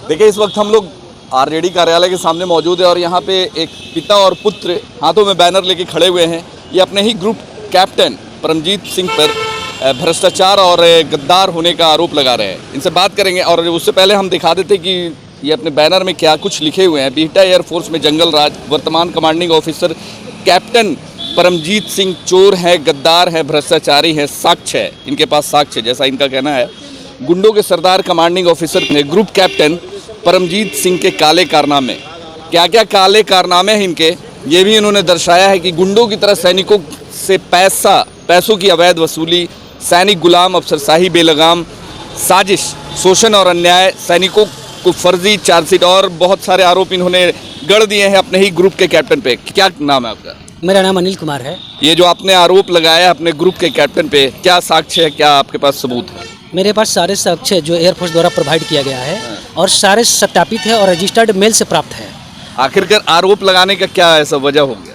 देखिए, इस वक्त हम लोग आरजेडी कार्यालय के सामने मौजूद है और यहाँ पे एक पिता और पुत्र हाथों में बैनर लेके खड़े हुए हैं। ये अपने ही ग्रुप कैप्टन परमजीत सिंह पर भ्रष्टाचार और गद्दार होने का आरोप लगा रहे हैं। इनसे बात करेंगे और उससे पहले हम दिखा देते कि ये अपने बैनर में क्या कुछ लिखे हुए हैं। बिहटा एयरफोर्स में जंगल राज, वर्तमान commanding officer captain Paramjit Singh चोर है, गद्दार है, भ्रष्टाचारी है, साक्ष्य है, इनके पास साक्ष्य, जैसा इनका कहना है। गुंडों के सरदार commanding officer group captain Paramjit Singh के काले कारनामे, क्या क्या काले कारनामे हैं इनके, ये भी इन्होंने दर्शाया है कि गुंडों की तरह सैनिकों से पैसों की अवैध वसूली, सैनिक गुलाम, अफसरशाही बेलगाम, साजिश, शोषण और अन्याय, सैनिकों को फर्जी चार्जशीट और बहुत सारे आरोप इन्होंने गढ़ दिए हैं अपने ही ग्रुप के कैप्टन पे। क्या नाम है आपका? मेरा नाम अनिल कुमार है। ये जो आपने आरोप लगाया अपने ग्रुप के कैप्टन पे, क्या साक्ष्य है, क्या आपके पास सबूत है? मेरे पास सारे साक्ष्य जो एयरफोर्स द्वारा प्रोवाइड किया गया है और सारे सत्यापित है और रजिस्टर्ड मेल से प्राप्त है। आखिरकार आरोप लगाने का क्या ऐसा वजह हो गया?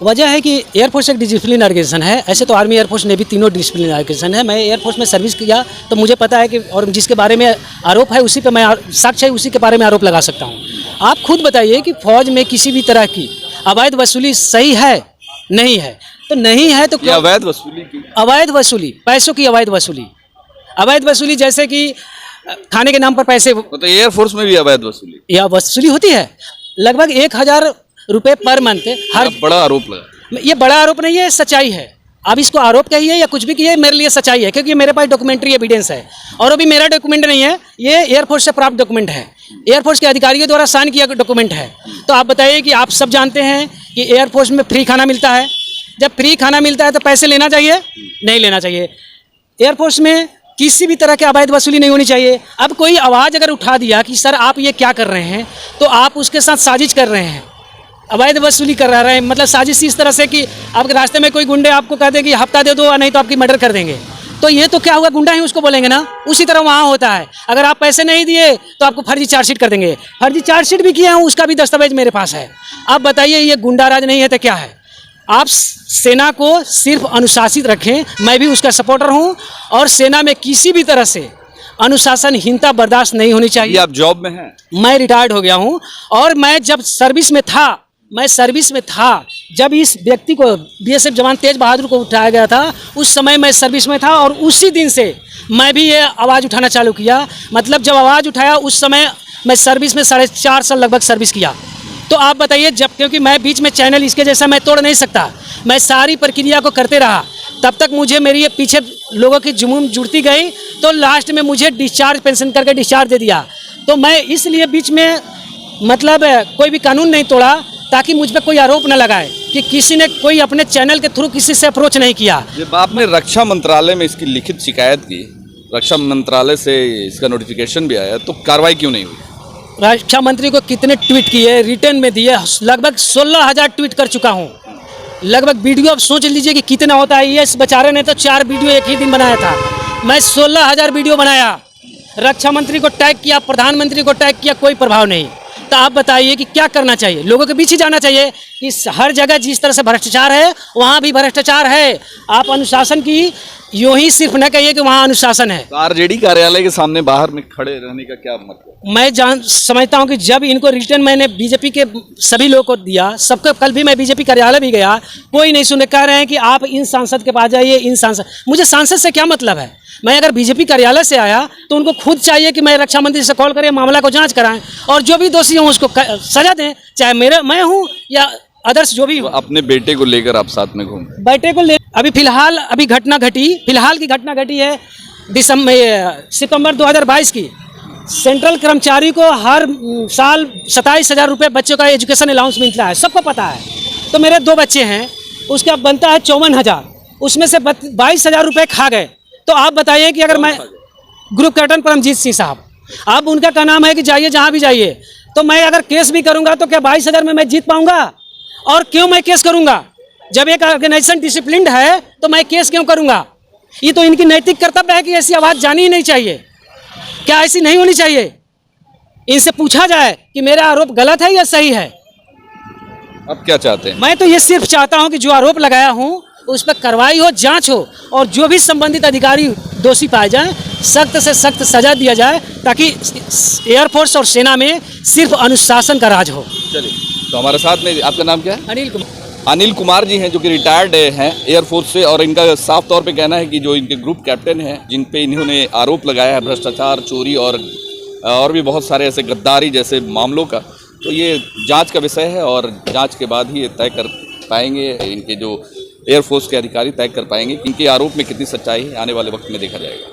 वजह है कि एयरफोर्स एक डिसिप्लिन ऑर्गेनाइजेशन है। ऐसे तो आर्मी, एयरफोर्स, नेवी तीनों डिसिप्लिन ऑर्गेनाइजेशन है। मैं एयरफोर्स में सर्विस किया तो मुझे पता है कि और जिसके बारे में आरोप है उसी पे मैं साक्ष्य है उसी के बारे में आरोप लगा सकता हूँ। आप खुद बताइए कि फौज में किसी भी तरह की अवैध वसूली सही है? नहीं है। तो नहीं है तो क्या अवैध वसूली की? अवैध वसूली, पैसों की अवैध वसूली, अवैध वसूली जैसे कि खाने के नाम पर पैसे। तो एयरफोर्स में भी अवैध वसूली या वसूली होती है लगभग 1000 रुपये पर मंथ। हर बड़ा आरोप लगा। ये बड़ा आरोप नहीं है, सच्चाई है। अब इसको आरोप कहिए या कुछ भी कहिए, मेरे लिए सच्चाई है क्योंकि मेरे पास डॉक्यूमेंट्री एविडेंस है। और अभी मेरा डॉक्यूमेंट नहीं है, ये एयरफोर्स से प्राप्त डॉक्यूमेंट है, एयरफोर्स के अधिकारियों द्वारा साइन किया डॉक्यूमेंट है। तो आप बताइए कि आप सब जानते हैं कि एयरफोर्स में फ्री खाना मिलता है। जब फ्री खाना मिलता है तो पैसे लेना चाहिए? नहीं लेना चाहिए। एयरफोर्स में किसी भी तरह की अवैध वसूली नहीं होनी चाहिए। अब कोई आवाज़ अगर उठा दिया कि सर आप ये क्या कर रहे हैं, तो आप उसके साथ साजिश कर रहे हैं, अवैध वसूली कर रहे हैं। मतलब साजिश इस तरह से कि आपके रास्ते में कोई गुंडे आपको कह दे कि हफ्ता दे दो नहीं तो आपकी मर्डर कर देंगे, तो ये तो क्या हुआ, गुंडा ही उसको बोलेंगे ना। उसी तरह वहाँ होता है, अगर आप पैसे नहीं दिए तो आपको फर्जी चार्जशीट कर देंगे। फर्जी चार्जशीट भी किया हूँ, उसका भी दस्तावेज मेरे पास है। आप बताइए ये गुंडा राज नहीं है तो क्या है? आप सेना को सिर्फ अनुशासित रखें, मैं भी उसका सपोर्टर हूं और सेना में किसी भी तरह से अनुशासनहीनता बर्दाश्त नहीं होनी चाहिए। आप जॉब में हैं? मैं रिटायर्ड हो गया हूं और मैं जब सर्विस में था, जब इस व्यक्ति को बीएसएफ जवान तेज बहादुर को उठाया गया था, उस समय मैं सर्विस में था और उसी दिन से मैं भी ये आवाज़ उठाना चालू किया। मतलब जब आवाज़ उठाया उस समय मैं सर्विस में 4.5 साल लगभग सर्विस किया। तो आप बताइए, जब क्योंकि मैं बीच में चैनल इसके जैसा मैं तोड़ नहीं सकता, मैं सारी प्रक्रिया को करते रहा, तब तक मुझे मेरी ये पीछे लोगों की जुनून जुड़ती गई, तो लास्ट में मुझे डिस्चार्ज पेंशन करके डिस्चार्ज दे दिया। तो मैं इसलिए बीच में मतलब कोई भी कानून नहीं तोड़ा ताकि मुझ पर कोई आरोप न लगाए कि किसी ने कोई अपने चैनल के थ्रू किसी से अप्रोच नहीं किया। जब आपने रक्षा मंत्रालय में इसकी लिखित शिकायत की, रक्षा मंत्रालय से इसका नोटिफिकेशन भी आया, तो कार्रवाई क्यों नहीं हुई? रक्षा मंत्री को कितने ट्वीट किए, रिटर्न में दिए, लगभग 16,000 ट्वीट कर चुका हूँ। लगभग वीडियो अब सोच लीजिए कि कितना होता है। ये बेचारे ने तो 4 वीडियो एक ही दिन बनाया था, मैं 16,000 वीडियो बनाया। रक्षा मंत्री को टैग किया, प्रधानमंत्री को टैग किया, कोई प्रभाव नहीं। तो आप बताइए कि क्या करना चाहिए? लोगों के बीच ही जाना चाहिए कि हर जगह जिस तरह से भ्रष्टाचार है वहाँ भी भ्रष्टाचार है। आप अनुशासन की यूँ ही सिर्फ न कहिए कि वहाँ अनुशासन है। तो आरजेडी कार्यालय के सामने बाहर में खड़े रहने का क्या मतलब? मैं समझता हूँ कि जब इनको रिटर्न मैंने बीजेपी के सभी लोगों को दिया, सबको, कल भी मैं बीजेपी कार्यालय भी गया, कोई नहीं सुने। कह रहे हैं कि आप इन सांसद के पास जाइए, इन सांसद। मुझे सांसद से क्या मतलब है? मैं अगर बीजेपी कार्यालय से आया तो उनको खुद चाहिए कि मैं रक्षा मंत्री से कॉल करें, मामला को जांच कराएं और जो भी दोषी हों उसको सजा दें, चाहे मैं हूँ या अदर्स जो भी हो। अपने बेटे को लेकर आप साथ में घूम? बेटे को ले अभी फिलहाल फिलहाल की घटना घटी है सितंबर 2022 की। सेंट्रल कर्मचारी को हर साल 27,000 रुपये बच्चों का एजुकेशन अलाउंस मिलता है, सबको पता है। तो मेरे 2 बच्चे हैं, उसका बनता है 54,000, उसमें से 22,000 रुपये खा गए। तो आप बताइए कि अगर मैं ग्रुप कैप्टन परमजीत सिंह साहब, अब उनका क्या नाम है कि जाइए जहाँ भी जाइए, तो मैं अगर केस भी करूँगा तो क्या 22,000 में मैं जीत पाऊँगा? और क्यों मैं केस करूँगा? जब एक ऑर्गेनाइजेशन डिसिप्लिन्ड है तो मैं केस क्यों करूँगा? ये तो इनकी नैतिक कर्तव्य है कि ऐसी आवाज़ जानी ही नहीं चाहिए। क्या ऐसी नहीं होनी चाहिए? इनसे पूछा जाए कि मेरा आरोप गलत है या सही है। अब क्या चाहते हैं? मैं तो ये सिर्फ चाहता हूं कि जो आरोप लगाया हूं उस पर कार्रवाई हो, जांच हो और जो भी संबंधित अधिकारी दोषी पाए जाएं सख्त से सख्त सजा दिया जाए ताकि एयरफोर्स और सेना में सिर्फ अनुशासन का राज हो। चलिए, तो हमारे साथ में आपका नाम क्या है? अनिल कुमार। अनिल कुमार जी हैं, जो कि रिटायर्ड हैं एयरफोर्स से, और इनका साफ तौर पे कहना है कि जो इनके ग्रुप कैप्टन हैं, जिन पे इन्होंने आरोप लगाया है भ्रष्टाचार, चोरी और भी बहुत सारे ऐसे गद्दारी जैसे मामलों का, तो ये जांच का विषय है और जांच के बाद ही ये तय कर पाएंगे, इनके जो एयरफोर्स के अधिकारी तय कर पाएंगे कि इनके आरोप में कितनी सच्चाई है, आने वाले वक्त में देखा जाएगा।